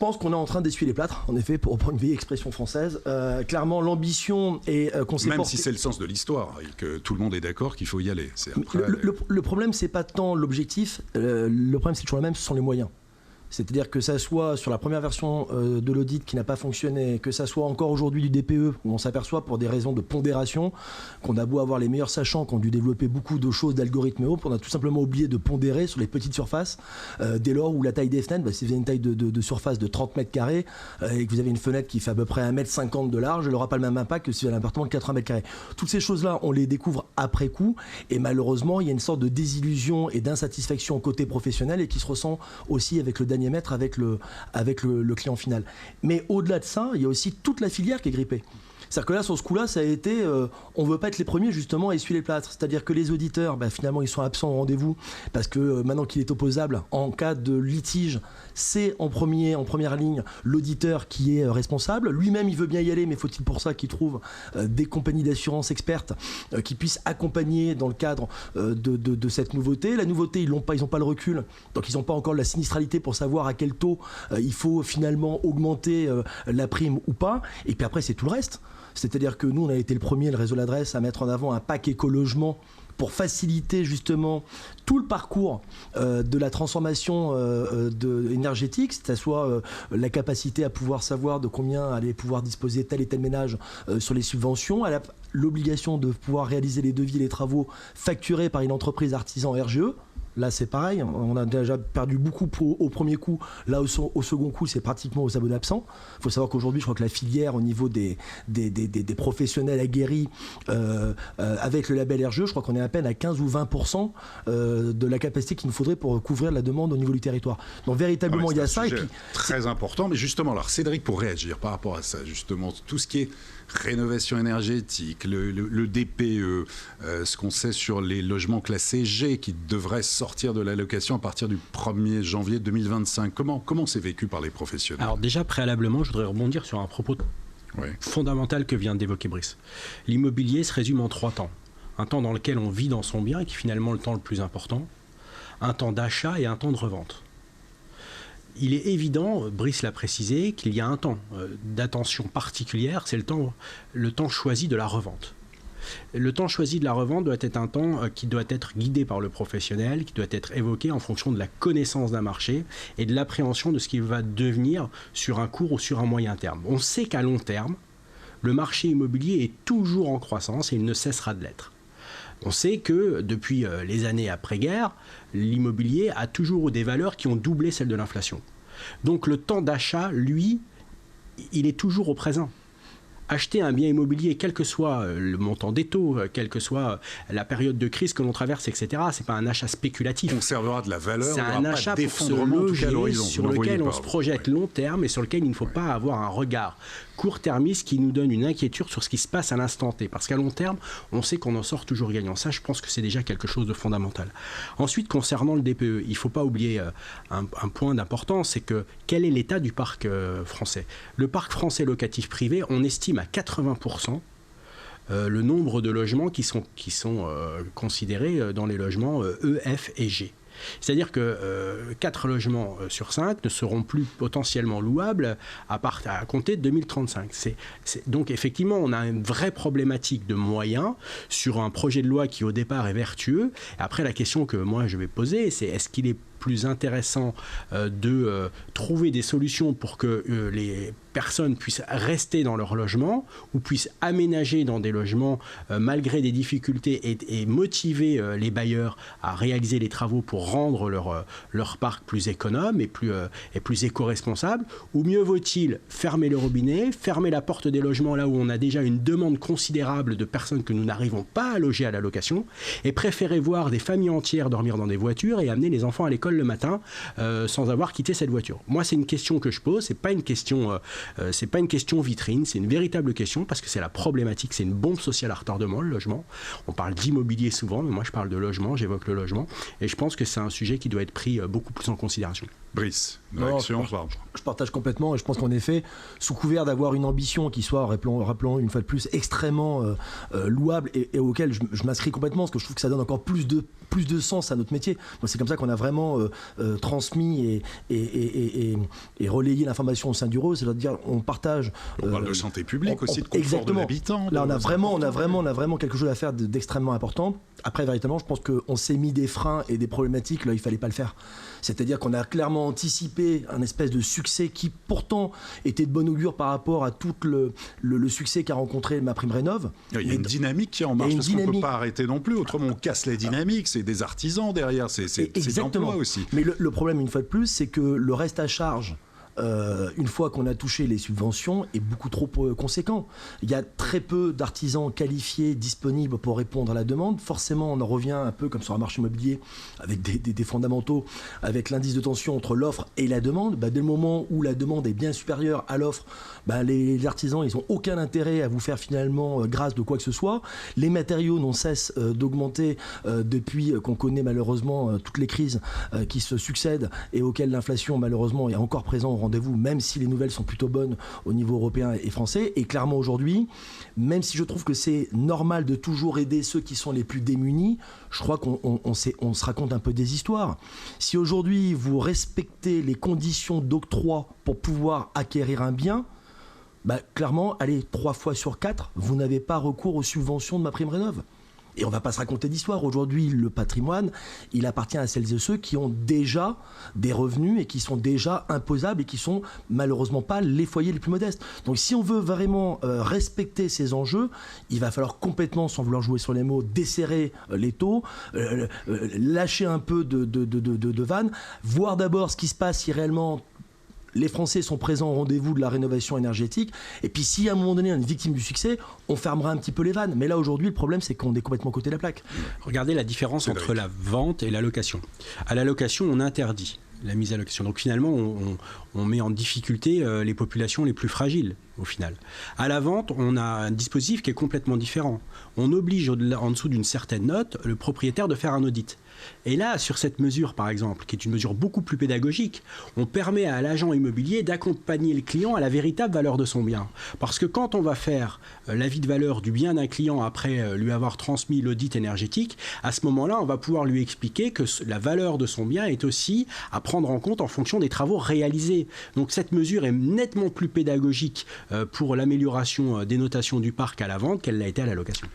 pense qu'on est en train d'essuyer les plâtres, en effet, pour reprendre une vieille expression française. Clairement, l'ambition est qu'on s'est Même si c'est le sens de l'histoire et que tout le monde est d'accord qu'il faut y aller. Après, le problème, c'est pas tant l'objectif, le problème, c'est toujours le même, ce sont les moyens. C'est-à-dire que ça soit sur la première version de l'audit qui n'a pas fonctionné, que ça soit encore aujourd'hui du DPE, où on s'aperçoit pour des raisons de pondération, qu'on a beau avoir les meilleurs sachants, qu'on a dû développer beaucoup de choses, d'algorithmes et autres, on a tout simplement oublié de pondérer sur les petites surfaces, dès lors où la taille des fenêtres, si vous avez une taille de surface de 30 mètres carrés, et que vous avez une fenêtre qui fait à peu près 1,50 m de large, elle n'aura pas le même impact que si vous avez un appartement de 80 mètres carrés. Toutes ces choses-là, on les découvre après coup, et malheureusement, il y a une sorte de désillusion et d'insatisfaction côté professionnel, et qui se ressent aussi avec le dernier mètre, avec le client final. Mais au-delà de ça, il y a aussi toute la filière qui est grippée. C'est-à-dire que là, sur ce coup-là, ça a été... on ne veut pas être les premiers, justement, à essuyer les plâtres. C'est-à-dire que les auditeurs, finalement, ils sont absents au rendez-vous parce que maintenant qu'il est opposable, en cas de litige, c'est en première ligne, l'auditeur qui est responsable. Lui-même, il veut bien y aller, mais faut-il pour ça qu'il trouve des compagnies d'assurance expertes qui puissent accompagner dans le cadre de cette nouveauté. La nouveauté, ils n'ont pas le recul, donc ils n'ont pas encore la sinistralité pour savoir à quel taux il faut finalement augmenter la prime ou pas. Et puis après, c'est tout le reste. C'est-à-dire que nous, on a été le premier, le réseau L'Adresse, à mettre en avant un pack éco-logement pour faciliter justement tout le parcours de la transformation énergétique, que ce soit la capacité à pouvoir savoir de combien allait pouvoir disposer tel et tel ménage sur les subventions, à l'obligation de pouvoir réaliser les devis et les travaux facturés par une entreprise artisan RGE. Là, c'est pareil, on a déjà perdu beaucoup au premier coup. Là, au second coup, c'est pratiquement aux abonnés absents. Il faut savoir qu'aujourd'hui, je crois que la filière, au niveau des professionnels aguerris avec le label RGE, je crois qu'on est à peine à 15 ou 20% de la capacité qu'il nous faudrait pour couvrir la demande au niveau du territoire. Donc, véritablement, il y a ça. Et puis, très important. Mais justement, alors, Cédric, pour réagir par rapport à ça, justement, tout ce qui est rénovation énergétique, le DPE, ce qu'on sait sur les logements classés G qui devraient sortir de la location à partir du 1er janvier 2025. Comment c'est vécu par les professionnels ? Alors déjà, préalablement, je voudrais rebondir sur un propos fondamental que vient d'évoquer Brice. L'immobilier se résume en 3 temps. Un temps dans lequel on vit dans son bien, et qui est finalement le temps le plus important, un temps d'achat et un temps de revente. Il est évident, Brice l'a précisé, qu'il y a un temps d'attention particulière, c'est le temps choisi de la revente. Le temps choisi de la revente doit être un temps qui doit être guidé par le professionnel, qui doit être évoqué en fonction de la connaissance d'un marché et de l'appréhension de ce qu'il va devenir sur un court ou sur un moyen terme. On sait qu'à long terme, le marché immobilier est toujours en croissance et il ne cessera de l'être. On sait que depuis les années après-guerre, l'immobilier a toujours des valeurs qui ont doublé celles de l'inflation. Donc le temps d'achat, lui, il est toujours au présent. Acheter un bien immobilier, quel que soit le montant des taux, quelle que soit la période de crise que l'on traverse, etc., ce n'est pas un achat spéculatif. On conservera de la valeur, c'est un achat pour se loger, sur lequel on se projette long terme et sur lequel il ne faut pas avoir un regard court-termiste qui nous donne une inquiétude sur ce qui se passe à l'instant T. Parce qu'à long terme, on sait qu'on en sort toujours gagnant. Ça, je pense que c'est déjà quelque chose de fondamental. Ensuite, concernant le DPE, il ne faut pas oublier un point d'importance, c'est que quel est l'état du parc français ? Le parc français locatif privé, on estime à 80% le nombre de logements qui sont considérés dans les logements E, F et G. C'est-à-dire que 4 logements sur 5 ne seront plus potentiellement louables à compter de 2035. Donc effectivement, on a une vraie problématique de moyens sur un projet de loi qui au départ est vertueux. Et après, la question que moi je vais poser, c'est est-ce qu'il est plus intéressant de trouver des solutions pour que les personnes puissent rester dans leur logement ou puissent aménager dans des logements malgré des difficultés et motiver les bailleurs à réaliser les travaux pour rendre leur parc plus économe et plus éco-responsable, ou mieux vaut-il fermer le robinet, fermer la porte des logements là où on a déjà une demande considérable de personnes que nous n'arrivons pas à loger à la location et préférer voir des familles entières dormir dans des voitures et amener les enfants à l'école le matin sans avoir quitté cette voiture. Moi, c'est une question que je pose, c'est pas une question vitrine, c'est une véritable question parce que c'est la problématique, c'est une bombe sociale à retardement, le logement. On parle d'immobilier souvent, mais moi je parle de logement, j'évoque le logement et je pense que c'est un sujet qui doit être pris beaucoup plus en considération. Brice, je partage complètement et je pense qu'en effet, sous couvert d'avoir une ambition qui soit, rappelons une fois de plus, extrêmement louable et auquel je m'inscris complètement, parce que je trouve que ça donne encore plus de sens à notre métier. Moi, c'est comme ça qu'on a vraiment transmis et relayé l'information au sein du REU, c'est-à-dire on partage... On parle de santé publique aussi, de confort de l'habitant. Là, on a vraiment quelque chose à faire d'extrêmement important. Après, véritablement, je pense qu'on s'est mis des freins et des problématiques, là, il ne fallait pas le faire. C'est-à-dire qu'on a clairement anticipé un espèce de succès qui, pourtant, était de bon augure par rapport à tout le succès qu'a rencontré MaPrimeRénov'. Il y a une dynamique qui est en marche, parce qu'on ne peut pas arrêter non plus, autrement on casse les dynamiques, c'est des artisans derrière, c'est l'emploi aussi. Mais le problème, une fois de plus, c'est que le reste à charge, une fois qu'on a touché les subventions, est beaucoup trop conséquent. Il y a très peu d'artisans qualifiés disponibles pour répondre à la demande. Forcément, on en revient un peu comme sur un marché immobilier avec des fondamentaux, avec l'indice de tension entre l'offre et la demande. Dès le moment où la demande est bien supérieure à l'offre, les artisans, ils n'ont aucun intérêt à vous faire finalement grâce de quoi que ce soit. Les matériaux n'ont cesse d'augmenter depuis qu'on connaît malheureusement toutes les crises qui se succèdent et auxquelles l'inflation malheureusement est encore présente au rendez-vous, même si les nouvelles sont plutôt bonnes au niveau européen et français. Et clairement aujourd'hui, même si je trouve que c'est normal de toujours aider ceux qui sont les plus démunis, je crois qu'on se raconte un peu des histoires. Si aujourd'hui vous respectez les conditions d'octroi pour pouvoir acquérir un bien, clairement, allez, 3 fois sur 4, vous n'avez pas recours aux subventions de MaPrimeRénov'. Et on ne va pas se raconter d'histoire. Aujourd'hui, le patrimoine, il appartient à celles et ceux qui ont déjà des revenus et qui sont déjà imposables et qui sont malheureusement pas les foyers les plus modestes. Donc si on veut vraiment respecter ces enjeux, il va falloir complètement, sans vouloir jouer sur les mots, desserrer les taux, lâcher un peu de vannes, voir d'abord ce qui se passe si réellement les Français sont présents au rendez-vous de la rénovation énergétique. Et puis si à un moment donné on est victime du succès, on fermera un petit peu les vannes. Mais là aujourd'hui le problème c'est qu'on est complètement à côté de la plaque. Regardez la différence entre la vente et la location. À la location on interdit la mise à location. Donc finalement on met en difficulté les populations les plus fragiles au final. À la vente on a un dispositif qui est complètement différent. On oblige en dessous d'une certaine note le propriétaire de faire un audit. Et là, sur cette mesure, par exemple, qui est une mesure beaucoup plus pédagogique, on permet à l'agent immobilier d'accompagner le client à la véritable valeur de son bien. Parce que quand on va faire l'avis de valeur du bien d'un client après lui avoir transmis l'audit énergétique, à ce moment-là, on va pouvoir lui expliquer que la valeur de son bien est aussi à prendre en compte en fonction des travaux réalisés. Donc cette mesure est nettement plus pédagogique pour l'amélioration des notations du parc à la vente qu'elle l'a été à la location.